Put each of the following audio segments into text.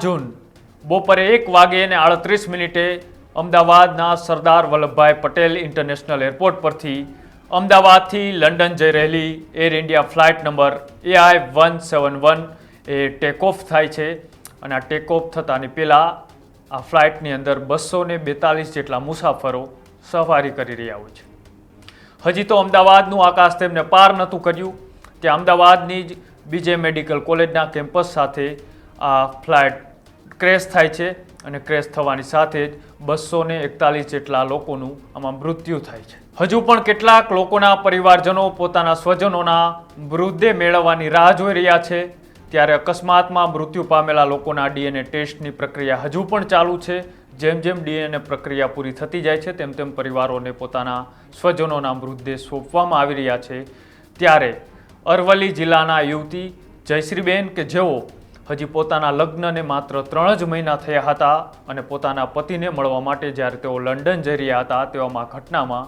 જૂન બપોરે 1:38 અમદાવાદના Sardar Vallabhbhai Patel international airport પરથી અમદાવાદથી લંડન જઈ રહેલી air India flight number AI-171 એ ટેક ઓફ થાય છે અને આ ટેક ઓફ થતાની પહેલાં આ ફ્લાઇટની અંદર 242 જેટલા મુસાફરો સવારી કરી રહ્યા હોય છે. હજી તો અમદાવાદનું આકાશ તેમને પાર નહોતું કર્યું ત્યાં અમદાવાદની જ BJ મેડિકલ કોલેજના કેમ્પસ સાથે આ ફ્લાઇટ ક્રેશ થાય છે અને ક્રેશ થવાની સાથે જ 241 જેટલા લોકોનું આમાં મૃત્યુ થાય છે. હજુ પણ કેટલાક લોકોના પરિવારજનો પોતાના સ્વજનોના મૃતદેહ મેળવવાની રાહ જોઈ રહ્યા છે ત્યારે અકસ્માતમાં મૃત્યુ પામેલા લોકોના DNA ટેસ્ટની પ્રક્રિયા હજુ પણ ચાલુ છે. જેમ જેમ DNA પ્રક્રિયા પૂરી થતી જાય છે તેમ તેમ પરિવારોને પોતાના સ્વજનોના મૃતદેહ સોંપવામાં આવી રહ્યા છે. ત્યારે અરવલ્લી જિલ્લાના યુવતી જયશ્રીબેન કે જેઓ હજી પોતાના લગ્નને માત્ર 3 જ મહિના થયા હતા અને પોતાના પતિને મળવા માટે જ્યારે તેઓ લંડન જઈ રહ્યા હતા તેવામાં ઘટનામાં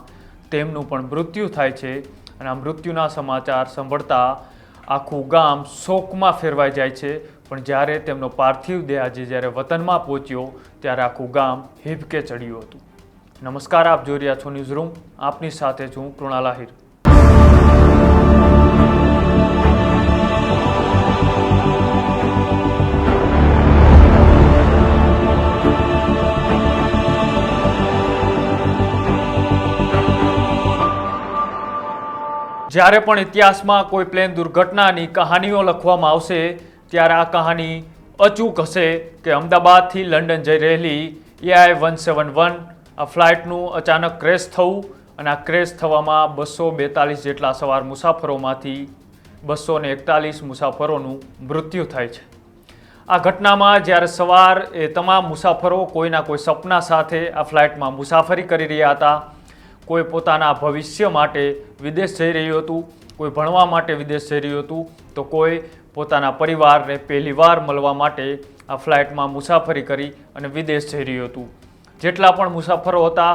તેમનું પણ મૃત્યુ થાય છે અને આ મૃત્યુના સમાચાર સાંભળતા આખું ગામ શોકમાં ફેરવાઈ જાય છે. પણ જ્યારે તેમનો પાર્થિવ દેહ આજે જ્યારે વતનમાં પહોંચ્યો ત્યારે આખું ગામ હિબકે ચડ્યું હતું. નમસ્કાર, આપ જોઈ રહ્યા છો ન્યૂઝ રૂમ. આપની સાથે છું કૃણાલ આહિર. જ્યારે પણ ઇતિહાસમાં કોઈ પ્લેન દુર્ઘટનાની કહાનીઓ લખવામાં આવશે ત્યારે આ કહાની અચૂક હશે કે અમદાવાદથી લંડન જઈ રહેલી AI-171 આ ફ્લાઇટનું અચાનક ક્રેશ થવું અને આ ક્રેશ થવામાં 242 જેટલા સવાર મુસાફરોમાંથી 241 મુસાફરોનું મૃત્યુ થાય છે. આ ઘટનામાં જ્યારે સવાર એ તમામ મુસાફરો કોઈના કોઈ સપના સાથે આ ફ્લાઇટમાં મુસાફરી કરી રહ્યા હતા. કોઈ પોતાના ભવિષ્ય માટે વિદેશ જઈ રહ્યું હતું, કોઈ ભણવા માટે વિદેશ જઈ રહ્યું હતું, તો કોઈ પોતાના પરિવારને પહેલીવાર મળવા માટે આ ફ્લાઇટમાં મુસાફરી કરી અને વિદેશ જઈ રહ્યું હતું. જેટલા પણ મુસાફરો હતા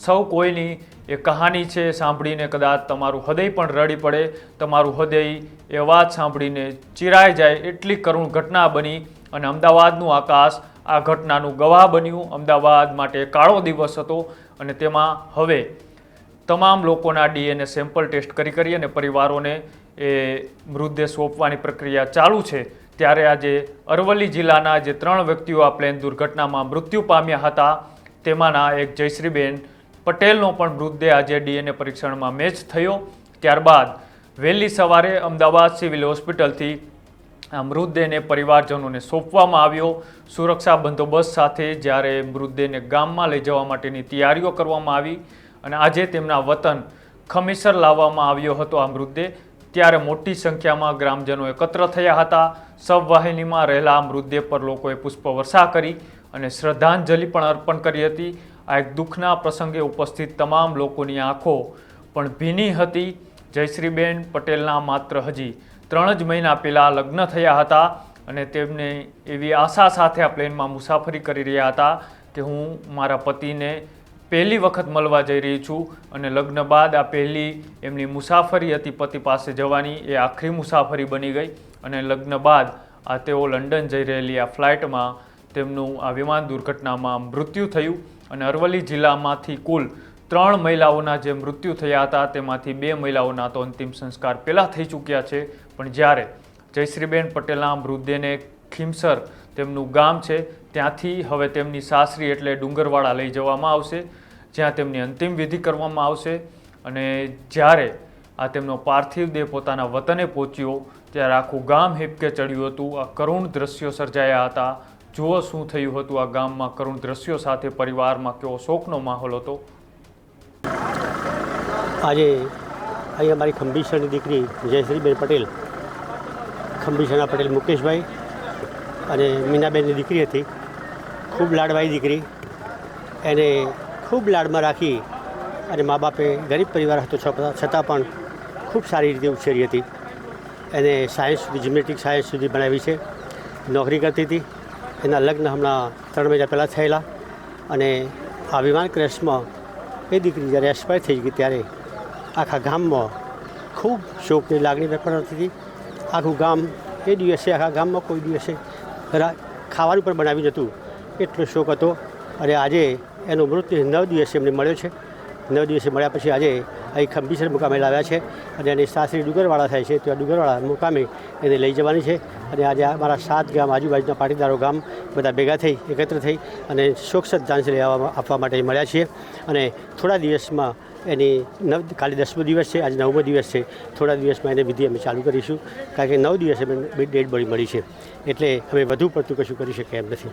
સૌ કોઈની એ કહાની છે સાંભળીને કદાચ તમારું હૃદય પણ રડી પડે, તમારું હૃદય એ વાત સાંભળીને ચીરાઈ જાય એટલી કરુણ ઘટના બની અને અમદાવાદનું આકાશ આ ઘટનાનું ગવાહ બન્યું. અમદાવાદ માટે કાળો દિવસ હતો અને તેમાં હવે તમામ લોકોના DNA સેમ્પલ ટેસ્ટ કરી અને પરિવારોને એ મૃતદેહ સોંપવાની પ્રક્રિયા ચાલુ છે. ત્યારે આજે અરવલ્લી જિલ્લાના જે 3 વ્યક્તિઓ આ પ્લેન દુર્ઘટનામાં મૃત્યુ પામ્યા હતા તેમાંના એક જયશ્રીબેન પટેલનો પણ મૃતદેહ આજે DNA પરીક્ષણમાં મેચ થયો. ત્યારબાદ વહેલી સવારે અમદાવાદ સિવિલ હોસ્પિટલથી આ મૃતદેહને પરિવારજનોને સોંપવામાં આવ્યો. સુરક્ષા બંદોબસ્ત સાથે જ્યારે મૃતદેહને ગામમાં લઈ જવા માટેની તૈયારીઓ કરવામાં આવી અને આજે તેમના વતન ખમીસર લાવવામાં આવ્યો હતો આ મૃતદેહ. ત્યારે મોટી સંખ્યામાં ગ્રામજનો એકત્ર થયા હતા. સબવાહિનીમાં રહેલા મૃતદેહ પર લોકોએ પુષ્પવર્ષા કરી અને શ્રદ્ધાંજલિ પણ અર્પણ કરી હતી. આ એક દુઃખના પ્રસંગે ઉપસ્થિત તમામ લોકોની આંખો પણ ભીની હતી. જયશ્રીબેન પટેલના માત્ર હજી 3 જ મહિના પહેલાં લગ્ન થયા હતા અને તેમને એવી આશા સાથે આ પ્લેનમાં મુસાફરી કરી રહ્યા હતા કે હું મારા પતિને પહેલી વખત મળવા જઈ રહી છું અને લગ્ન બાદ આ પહેલી એમની મુસાફરી હતી પતિ પાસે જવાની, એ આખરી મુસાફરી બની ગઈ અને લગ્ન બાદ આ તેઓ લંડન જઈ રહેલી આ ફ્લાઇટમાં તેમનું આ વિમાન દુર્ઘટનામાં મૃત્યુ થયું અને અરવલ્લી જિલ્લામાંથી કુલ 3 મહિલાઓના જે મૃત્યુ થયા હતા તેમાંથી 2 મહિલાઓના તો અંતિમ સંસ્કાર પહેલાં થઈ ચૂક્યા છે. પણ જ્યારે જયશ્રીબેન પટેલના મૃતદેહને ખીમસર તેમનું ગામ છે ત્યાંથી હવે તેમની સાસરી એટલે ડુંગરવાડા લઈ જવામાં આવશે જ્યાં તેમની અંતિમ વિધિ કરવામાં આવશે. અને જ્યારે આ તેમનો પાર્થિવ દેહ પોતાના વતને પહોંચ્યો ત્યારે આખું ગામ હિબકે ચડ્યું હતું. આ કરુણ દ્રશ્યો સર્જાયા હતા. જુઓ શું થયું હતું આ ગામમાં કરુણ દ્રશ્યો સાથે પરિવારમાં કેવો શોકનો માહોલ હતો. આજે અહીં અમારી ખંભીસરની દીકરી જયશ્રીબેન પટેલ, ખંભીસરના પટેલ મુકેશભાઈ અને મીનાબેનની દીકરી હતી. ખૂબ લાડવાળી દીકરી, એને ખૂબ લાડમાં રાખી અને મા બાપે ગરીબ પરિવાર હતો છતાં પણ ખૂબ સારી રીતે ઉછેરી હતી. એને સાયન્સ સુધી, જીમ્નેટિક સાયન્સ સુધી ભણાવી છે. નોકરી કરતી હતી. એના લગ્ન હમણાં 3 મહિના પહેલાં થયેલા અને આ વિમાન ક્રેશમાં એ દીકરી જ્યારે એક્સપાયર થઈ ગઈ ત્યારે આખા ગામમાં ખૂબ શોકની લાગણી વ્યક્ત થતી હતી. આખું ગામ એ દિવસે આખા ગામમાં કોઈ દિવસે ખાવાનું પણ બનાવ્યું નહોતું, એટલો શોક હતો. અને આજે એનો મૃત્યુ 9 દિવસે એમને મળ્યો છે. 9 દિવસે મળ્યા પછી આજે અહીં ખંભીસર મુકામે લાવ્યા છે અને એની સાસરી ડુંગરવાળા થાય છે, ત્યાં ડુંગરવાળા મુકામે એને લઈ જવાની છે. અને આજે અમારા 7 ગામ આજુબાજુના પાટીદારો ગામ બધા ભેગા થઈ એકત્ર થઈ અને શોક શ્રદ્ધાંજલિ આપવા માટે મળ્યા છીએ. અને થોડા દિવસમાં એની કાલે 10મો દિવસ છે, આજે 9મો દિવસ છે. થોડા દિવસમાં એને વિધિ અમે ચાલુ કરીશું, કારણ કે 9 દિવસે અમે ડેડ બોડી મળી છે, એટલે અમે વધુ પડતું કશું કરી શકીએ એમ નથી.